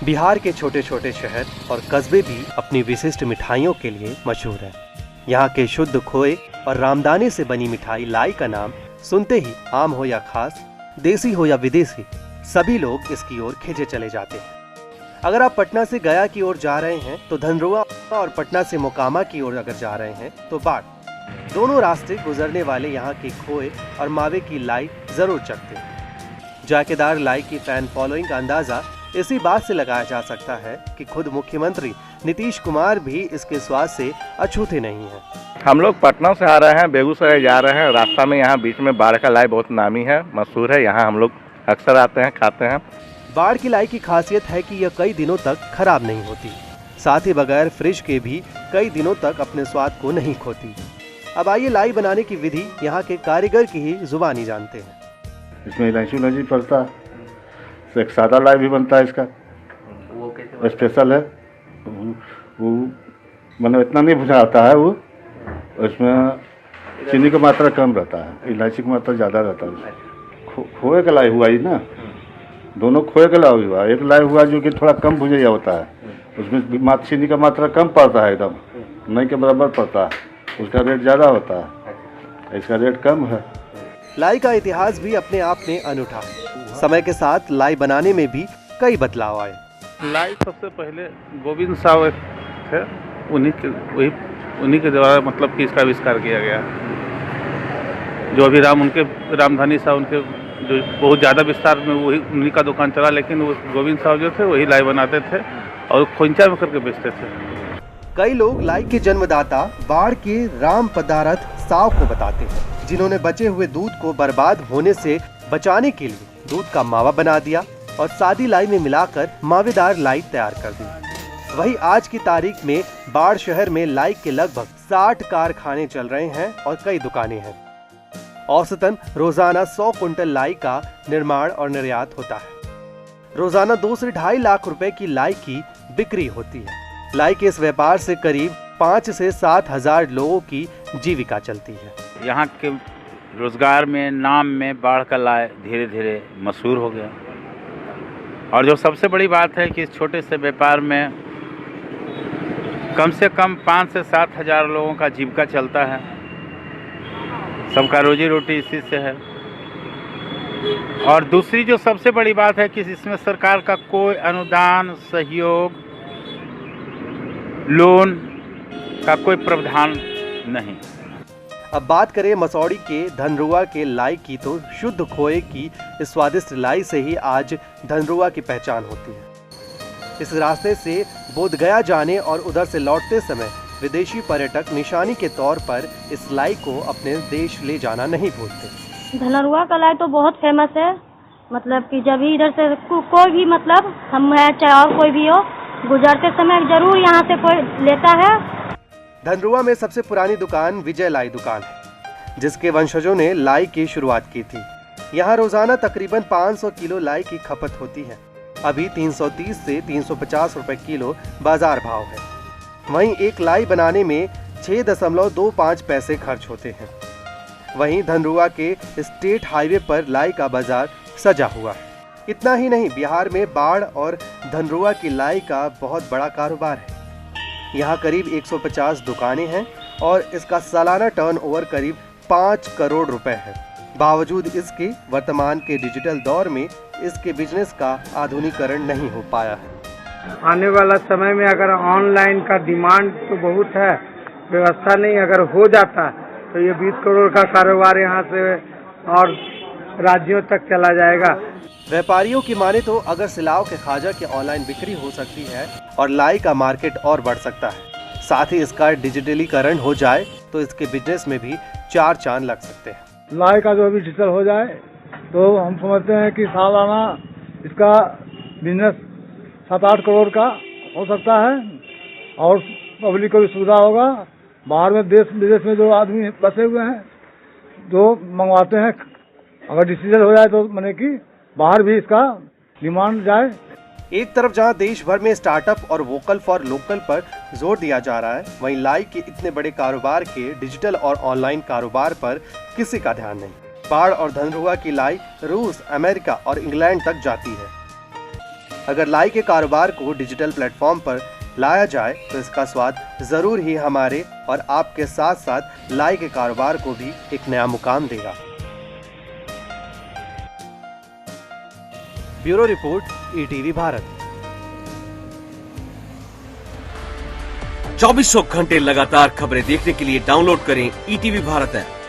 बिहार के छोटे छोटे शहर और कस्बे भी अपनी विशिष्ट मिठाइयों के लिए मशहूर हैं। यहाँ के शुद्ध खोए और रामदाने से बनी मिठाई लाई का नाम सुनते ही आम हो या खास, देसी हो या विदेशी, सभी लोग इसकी ओर खिंचे चले जाते हैं। अगर आप पटना से गया की ओर जा रहे हैं तो धनरुआ, और पटना से मोकामा की ओर अगर जा रहे हैं तो बाढ़, दोनों रास्ते गुजरने वाले यहाँ के खोए और मावे की लाई जरूर चखते हैं। जायकेदार लाई की फैन फॉलोइंग का अंदाजा इसी बात से लगाया जा सकता है कि खुद मुख्यमंत्री नीतीश कुमार भी इसके स्वाद से अछूते नहीं हैं। हम लोग पटना से आ रहे हैं, बेगूसराय जा रहे हैं। रास्ता में यहाँ बीच में बाढ़ का लाई बहुत नामी है, मशहूर है। यहाँ हम लोग अक्सर आते हैं, खाते हैं। बाढ़ की लाई की खासियत है कि यह कई दिनों तक खराब नहीं होती, साथ ही बगैर फ्रिज के भी कई दिनों तक अपने स्वाद को नहीं खोती। अब आइए लाई बनाने की विधि यहाँ के कारीगर की ही जुबानी जानते हैं। इसमें इलायची पड़ता है, एक सादा लाई भी बनता है, इसका वो स्पेशल है। वो मतलब इतना नहीं भुना आता है, वो उसमें चीनी का मात्रा कम रहता है, इलायची की मात्रा ज़्यादा रहता है। खोए का लाई हुआ ही ना, दोनों खोए का लाई हुआ। एक लाई हुआ जो कि थोड़ा कम भुजैया होता है, उसमें चीनी का मात्रा कम पड़ता है, एकदम नहीं के बराबर पड़ता है, उसका रेट ज़्यादा होता है, इसका रेट कम है। लाई का इतिहास भी अपने आप में अनूठा है। समय के साथ लाई बनाने में भी कई बदलाव आए। लाई सबसे पहले गोविंद साहब थे, उन्हीं के द्वारा मतलब कि इसका आविष्कार किया गया। जो अभी उनके रामधानी साहब, उनके जो बहुत ज़्यादा विस्तार में वही उन्हीं का दुकान चला, लेकिन वो गोविंद साहब जो थे वही लाई बनाते थे और खोंचा में करके बेचते थे। कई लोग लाई के जन्मदाता बाढ़ के राम पदारथ साव को बताते हैं, जिन्होंने बचे हुए दूध को बर्बाद होने से बचाने के लिए दूध का मावा बना दिया और सादी लाई में मिलाकर मावेदार लाई तैयार कर दी। वही आज की तारीख में बाढ़ शहर में लाई के लगभग 60 कारखाने चल रहे हैं और कई दुकानें हैं। औसतन रोजाना 100 कुंटल लाई का निर्माण और निर्यात होता है। रोजाना 2 से 2.5 लाख रुपए की लाई की बिक्री होती है। लाई के इस व्यापार से करीब 5 से 7 हजार लोगों की जीविका चलती है। यहाँ के रोजगार में, नाम में बाढ़ का लाई धीरे धीरे मशहूर हो गया। और जो सबसे बड़ी बात है कि इस छोटे से व्यापार में कम से कम 5 से 7 हजार लोगों का जीविका चलता है। सबका रोजी रोटी इसी से है। और दूसरी जो सबसे बड़ी बात है कि इसमें सरकार का कोई अनुदान, सहयोग, लोन का कोई प्रावधान नहीं। अब बात करें मसौड़ी के धनरुआ के लाई की, तो शुद्ध खोए की इस स्वादिष्ट लाई से ही आज धनरुआ की पहचान होती है। इस रास्ते से बोधगया जाने और उधर से लौटते समय विदेशी पर्यटक निशानी के तौर पर इस लाई को अपने देश ले जाना नहीं भूलते। धनरुआ का लाई तो बहुत फेमस है। मतलब कि जब भी इधर से कोई भी, मतलब हम है चाहे और कोई भी हो, गुजरते समय जरूर यहाँ से कोई लेता है। धनरुआ में सबसे पुरानी दुकान विजय लाई दुकान है, जिसके वंशजों ने लाई की शुरुआत की थी। यहाँ रोजाना तकरीबन 500 किलो लाई की खपत होती है। अभी 330 से 350 रुपए किलो बाजार भाव है। वहीं एक लाई बनाने में 6.25 पैसे खर्च होते हैं। वहीं धनरुआ के स्टेट हाईवे पर लाई का बाजार सजा हुआ है। इतना ही नहीं, बिहार में बाढ़ और धनरुआ की लाई का बहुत बड़ा कारोबार है। यहाँ करीब 150 दुकानें हैं और इसका सालाना टर्नओवर करीब 5 करोड़ रुपए है। बावजूद इसके वर्तमान के डिजिटल दौर में इसके बिजनेस का आधुनिकीकरण नहीं हो पाया है। आने वाला समय में अगर ऑनलाइन का डिमांड तो बहुत है, व्यवस्था नहीं अगर हो जाता तो ये 20 करोड़ का कारोबार यहाँ से और राज्यों तक चला जाएगा। व्यापारियों की माने तो अगर सिलाव के खाजा की ऑनलाइन बिक्री हो सकती है और लाई का मार्केट और बढ़ सकता है, साथ ही इसका डिजिटलीकरण हो जाए तो इसके बिजनेस में भी 4 चांद लग सकते हैं। लाई का जो अभी डिजिटल हो जाए तो हम समझते हैं कि सालाना इसका बिजनेस 7-8 करोड़ का हो सकता है और पब्लिक को भी सुविधा होगा। बाहर में देश विदेश में जो आदमी बसे हुए हैं, जो मंगवाते हैं, अगर डिजिटल हो जाए तो माने कि बाहर भी इसका डिमांड जाए। एक तरफ जहां देश भर में स्टार्टअप और वोकल फॉर लोकल पर जोर दिया जा रहा है, वहीं लाई के इतने बड़े कारोबार के डिजिटल और ऑनलाइन कारोबार पर किसी का ध्यान नहीं। बाढ़ और धनरुआ की लाई रूस, अमेरिका और इंग्लैंड तक जाती है। अगर लाई के कारोबार को डिजिटल प्लेटफॉर्म पर लाया जाए तो इसका स्वाद जरूर ही हमारे और आपके साथ साथ लाई के कारोबार को भी एक नया मुकाम देगा। Bureau report, ETV Bharat. 2400 घंटे लगातार खबरें देखने के लिए डाउनलोड करें ईटीवी भारत ऐप।